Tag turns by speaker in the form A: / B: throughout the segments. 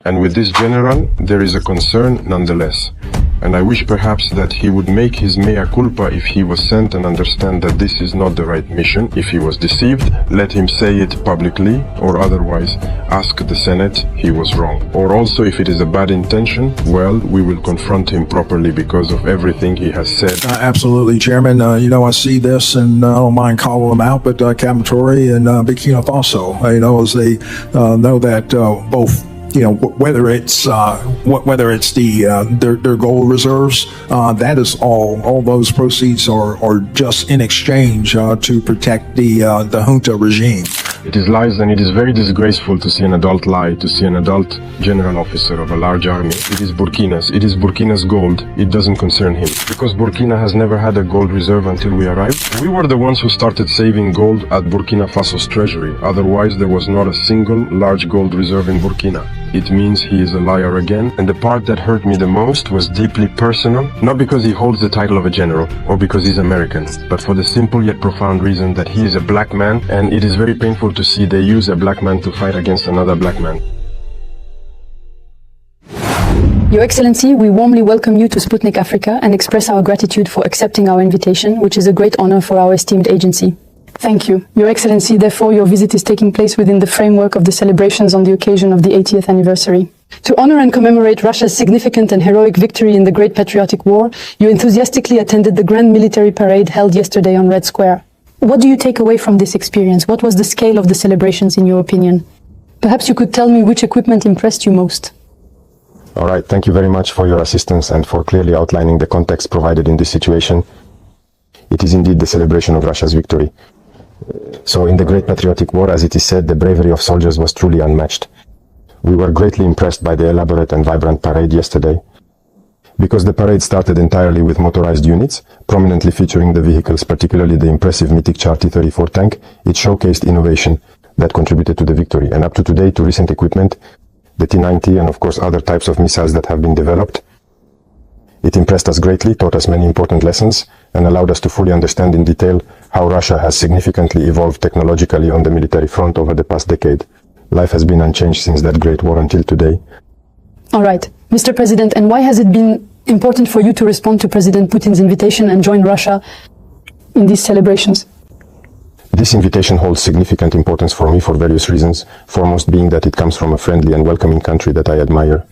A: And with this general, there is a concern nonetheless. And I wish perhaps that he would make his mea culpa if he was sent and understand that this is not the right mission. If he was deceived, let him say it publicly, or otherwise ask the Senate he was wrong. Or also, if it is a bad intention, well, we will confront him properly because of everything he has said.
B: Absolutely, Chairman. I see this, and I don't mind calling them out, but Captain Traoré and Burkina Faso, as they know that both, whether it's their gold reserves, that is all those proceeds are just in exchange to protect the junta regime.
A: It is lies, and it is very disgraceful to see an adult lie, to see an adult general officer of a large army. It is Burkina's gold. It doesn't concern him. Because Burkina has never had a gold reserve until we arrived. We were the ones who started saving gold at Burkina Faso's treasury. Otherwise, there was not a single large gold reserve in Burkina. It means he is a liar again, and the part that hurt me the most was deeply personal, not because he holds the title of a general, or because he's American, but for the simple yet profound reason that he is a black man, and it is very painful to see they use a black man to fight against another black man.
C: Your Excellency, we warmly welcome you to Sputnik Africa and express our gratitude for accepting our invitation, which is a great honor for our esteemed agency. Thank you. Your Excellency, therefore, your visit is taking place within the framework of the celebrations on the occasion of the 80th anniversary. To honor and commemorate Russia's significant and heroic victory in the Great Patriotic War, you enthusiastically attended the grand military parade held yesterday on Red Square. What do you take away from this experience? What was the scale of the celebrations in your opinion? Perhaps you could tell me which equipment impressed you most.
D: All right, thank you very much for your assistance and for clearly outlining the context provided in this situation. It is indeed the celebration of Russia's victory. So in the Great Patriotic War, as it is said, the bravery of soldiers was truly unmatched. We were greatly impressed by the elaborate and vibrant parade yesterday. Because the parade started entirely with motorized units, prominently featuring the vehicles, particularly the impressive Mythic Char T-34 tank, it showcased innovation that contributed to the victory. And up to today, to recent equipment, the T-90 and of course other types of missiles that have been developed. It impressed us greatly, taught us many important lessons, and allowed us to fully understand in detail how Russia has significantly evolved technologically on the military front over the past decade. Life has been unchanged since that great war until today.
C: All right, Mr. President, and why has it been important for you to respond to President Putin's invitation and join Russia in these celebrations?
D: This invitation holds significant importance for me for various reasons, foremost being that it comes from a friendly and welcoming country that I admire.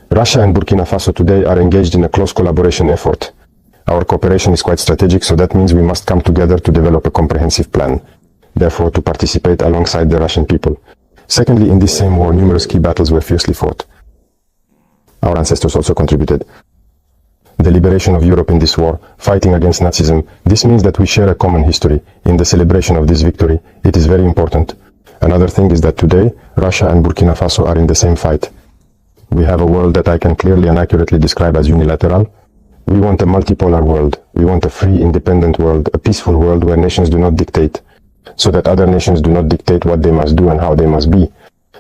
D: Russia and Burkina Faso today are engaged in a close collaboration effort. Our cooperation is quite strategic, so that means we must come together to develop a comprehensive plan, therefore to participate alongside the Russian people. Secondly, in this same war, numerous key battles were fiercely fought. Our ancestors also contributed. The liberation of Europe in this war, fighting against Nazism, this means that we share a common history. In the celebration of this victory, it is very important. Another thing is that today, Russia and Burkina Faso are in the same fight. We have a world that I can clearly and accurately describe as unilateral. We want a multipolar world. We want a free, independent world, a peaceful world where nations do not dictate, so that other nations do not dictate what they must do and how they must be.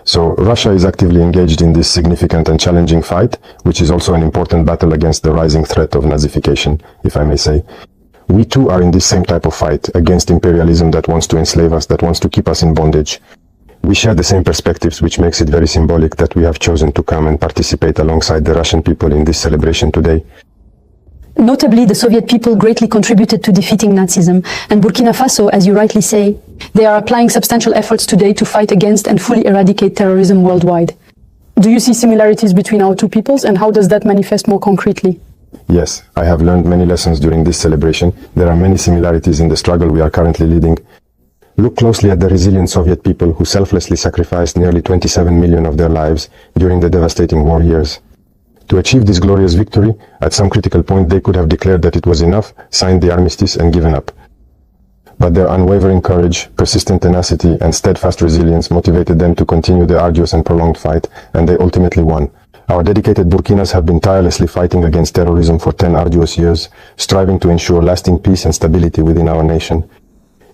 D: So Russia is actively engaged in this significant and challenging fight, which is also an important battle against the rising threat of Nazification, if I may say. We too are in this same type of fight against imperialism that wants to enslave us, that wants to keep us in bondage. We share the same perspectives, which makes it very symbolic that we have chosen to come and participate alongside the Russian people in this celebration today.
C: Notably, the Soviet people greatly contributed to defeating Nazism, and Burkina Faso, as you rightly say, they are applying substantial efforts today to fight against and fully eradicate terrorism worldwide. Do you see similarities between our two peoples, and how does that manifest more concretely?
D: Yes, I have learned many lessons during this celebration. There are many similarities in the struggle we are currently leading. Look closely at the resilient Soviet people who selflessly sacrificed nearly 27 million of their lives during the devastating war years. To achieve this glorious victory, at some critical point they could have declared that it was enough, signed the armistice and given up. But their unwavering courage, persistent tenacity and steadfast resilience motivated them to continue the arduous and prolonged fight, and they ultimately won. Our dedicated Burkinas have been tirelessly fighting against terrorism for 10 arduous years, striving to ensure lasting peace and stability within our nation.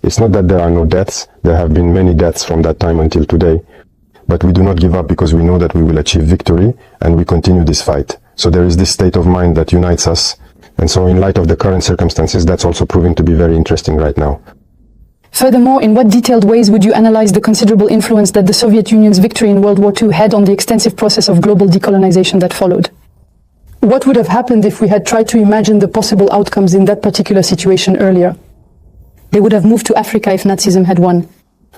D: It's not that there are no deaths, there have been many deaths from that time until today. But we do not give up because we know that we will achieve victory, and we continue this fight. So there is this state of mind that unites us, and so in light of the current circumstances, that's also proving to be very interesting right now.
C: Furthermore, in what detailed ways would you analyze the considerable influence that the Soviet Union's victory in World War II had on the extensive process of global decolonization that followed? What would have happened if we had tried to imagine the possible outcomes in that particular situation earlier? They would have moved to Africa if Nazism had won.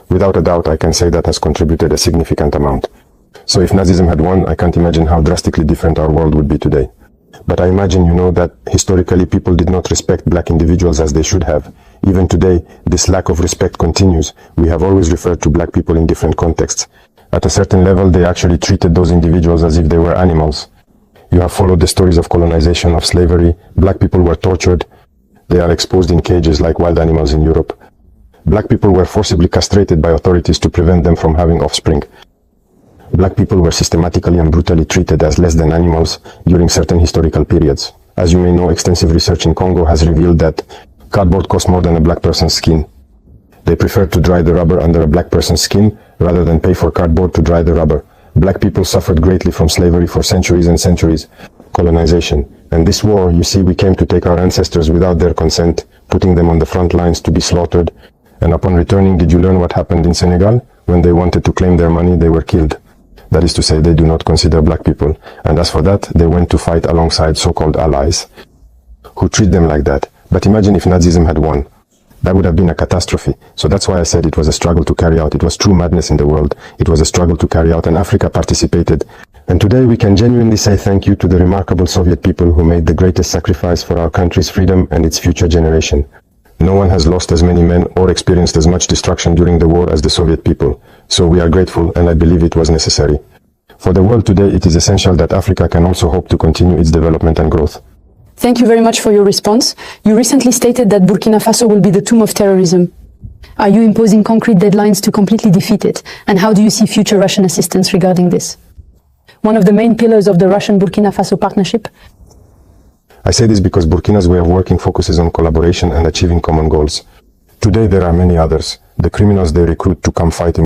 D: Without a doubt, I can say that has contributed a significant amount. So if Nazism had won, I can't imagine how drastically different our world would be today. But I imagine, that historically people did not respect black individuals as they should have. Even today, this lack of respect continues. We have always referred to black people in different contexts. At a certain level, they actually treated those individuals as if they were animals. You have followed the stories of colonization, of slavery. Black people were tortured. They are exposed in cages like wild animals in Europe. Black people were forcibly castrated by authorities to prevent them from having offspring. Black people were systematically and brutally treated as less than animals during certain historical periods. As you may know, extensive research in Congo has revealed that cardboard costs more than a black person's skin. They preferred to dry the rubber under a black person's skin rather than pay for cardboard to dry the rubber. Black people suffered greatly from slavery for centuries and centuries, colonization. And this war, you see, we came to take our ancestors without their consent, putting them on the front lines to be slaughtered. And upon returning, did you learn what happened in Senegal? When they wanted to claim their money, they were killed. That is to say, they do not consider black people. And as for that, they went to fight alongside so-called allies who treat them like that. But imagine if Nazism had won. That would have been a catastrophe. So that's why I said it was a struggle to carry out. It was true madness in the world. It was a struggle to carry out, and Africa participated. And today we can genuinely say thank you to the remarkable Soviet people who made the greatest sacrifice for our country's freedom and its future generation. No one has lost as many men or experienced as much destruction during the war as the Soviet people. So we are grateful, and I believe it was necessary. For the world today, it is essential that Africa can also hope to continue its development and growth.
C: Thank you very much for your response. You recently stated that Burkina Faso will be the tomb of terrorism. Are you imposing concrete deadlines to completely defeat it? And how do you see future Russian assistance regarding this? One of the main pillars of the Russian-Burkina Faso partnership.
D: I say this because Burkina's way of working focuses on collaboration and achieving common goals. Today there are many others. The criminals they recruit to come fight in